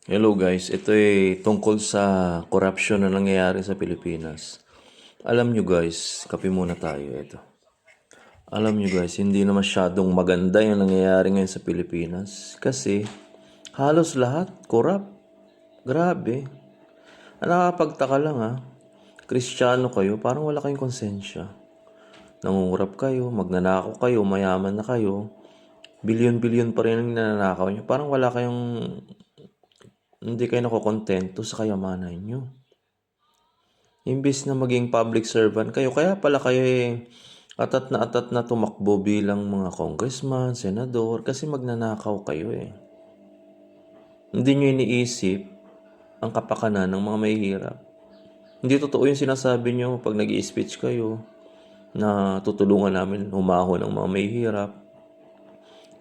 Hello guys, ito ay tungkol sa corruption na nangyayari sa Pilipinas. Alam nyo guys, kape muna tayo ito. Alam nyo guys, hindi na masyadong maganda yung nangyayari ngayon sa Pilipinas. Kasi halos lahat corrupt. Grabe. Nakakapagtaka lang ha. Kristiyano kayo, parang wala kayong konsensya. Nangungurap kayo, magnanakaw kayo, mayaman na kayo. Bilyon-bilyon pa rin ang nananakaw nyo. Parang wala kayong, hindi kayo nakokontento sa kayamanan nyo. Imbis na maging public servant kayo, kaya pala kayo atat na tumakbo bilang mga congressman, senador, kasi magnanakaw kayo eh. Hindi nyo iniisip ang kapakanan ng mga mahihirap. Hindi totoo yung sinasabi nyo pag nag-i-speech kayo na tutulungan namin humahon ng mga mahihirap,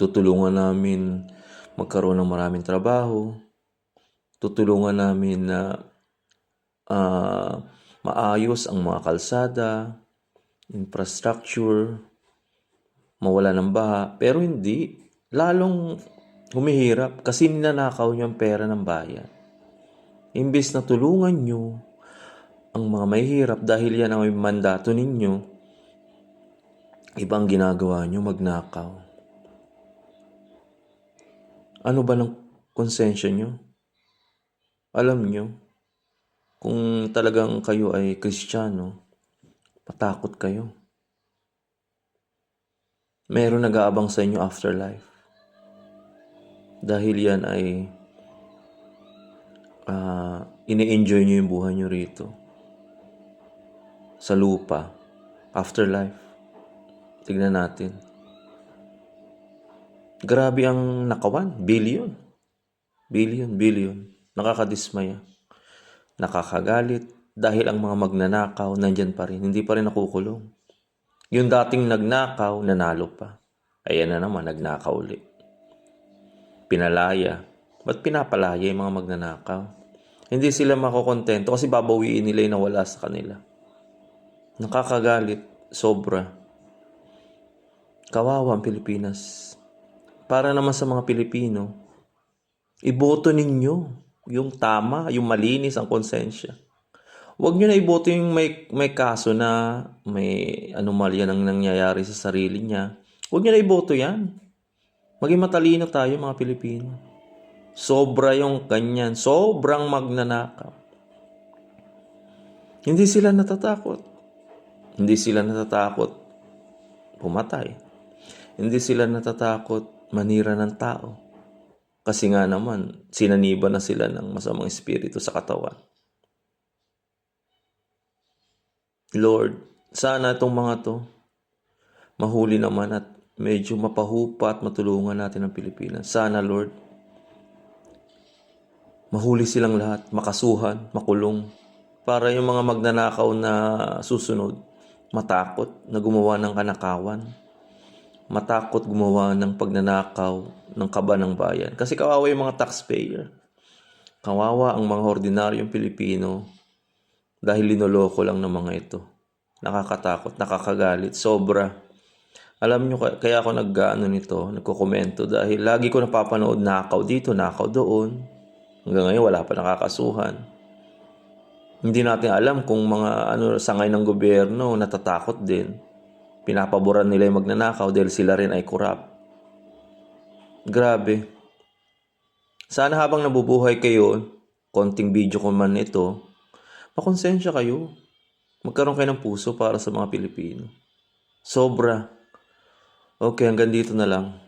tutulungan namin magkaroon ng maraming trabaho, tutulungan namin na maayos ang mga kalsada, infrastructure, mawala ng baha. Pero hindi. Lalong humihirap kasi ninanakaw niyo ang pera ng bayan. Imbis na tulungan niyo ang mga mahihirap dahil yan ang mandato ninyo, ibang ginagawa niyo, magnakaw. Ano ba ng konsensya niyo? Alam niyo, kung talagang kayo ay Kristiyano, matakot kayo. Meron nag-aabang sa inyo afterlife. Dahil yan ay ini-enjoy nyo yung buhay nyo rito. Sa lupa. Afterlife. Tignan natin. Grabe ang nakawan. Billion. Billion. Nakakadismaya. Nakakagalit. Dahil ang mga magnanakaw nandyan pa rin. Hindi pa rin nakukulong. Yung dating nagnakaw, nanalo pa. Ayan na naman, nagnakaw ulit. Pinalaya. Ba't pinapalaya yung mga magnanakaw? Hindi sila makokontento kasi babawiin nila yung nawala sa kanila. Nakakagalit. Sobra. Kawawa ang Pilipinas. Para naman sa mga Pilipino, iboto ninyo yung tama, yung malinis ang konsensya. Huwag nyo na iboto yung may kaso na may anomalya nang nangyayari sa sarili niya. Huwag nyo na iboto yan. Maging matalino tayo mga Pilipino. Sobra yung ganyan. Sobrang magnanakaw. Hindi sila natatakot. Hindi sila natatakot pumatay. Hindi sila natatakot manira ng tao. Kasi nga naman, sinaniba na sila ng masamang espiritu sa katawan. Lord, sana itong mga to mahuli naman at medyo mapahupa at matulungan natin ang Pilipinas. Sana, Lord, mahuli silang lahat, makasuhan, makulong, para yung mga magnanakaw na susunod, matakot na gumawa ng kanakawan, matakot gumawa ng pagnanakaw ng kaba ng bayan. Kasi kawawa yung mga taxpayer. Kawawa ang mga ordinaryong Pilipino dahil linoloko lang ng mga ito. Nakakatakot, nakakagalit, sobra. Alam nyo, kaya ako nagko-komento dahil lagi ko napapanood nakaw dito, nakaw doon. Hanggang ngayon wala pa nakakasuhan. Hindi natin alam kung mga sangay ng gobyerno natatakot din. Pinapaboran nila yung magnanakaw dahil sila rin ay corrupt. Grabe. Sana habang nabubuhay kayo, konting video ko man ito, makonsensya kayo. Magkaroon kayo ng puso para sa mga Pilipino. Sobra. Okay, hanggang dito na lang.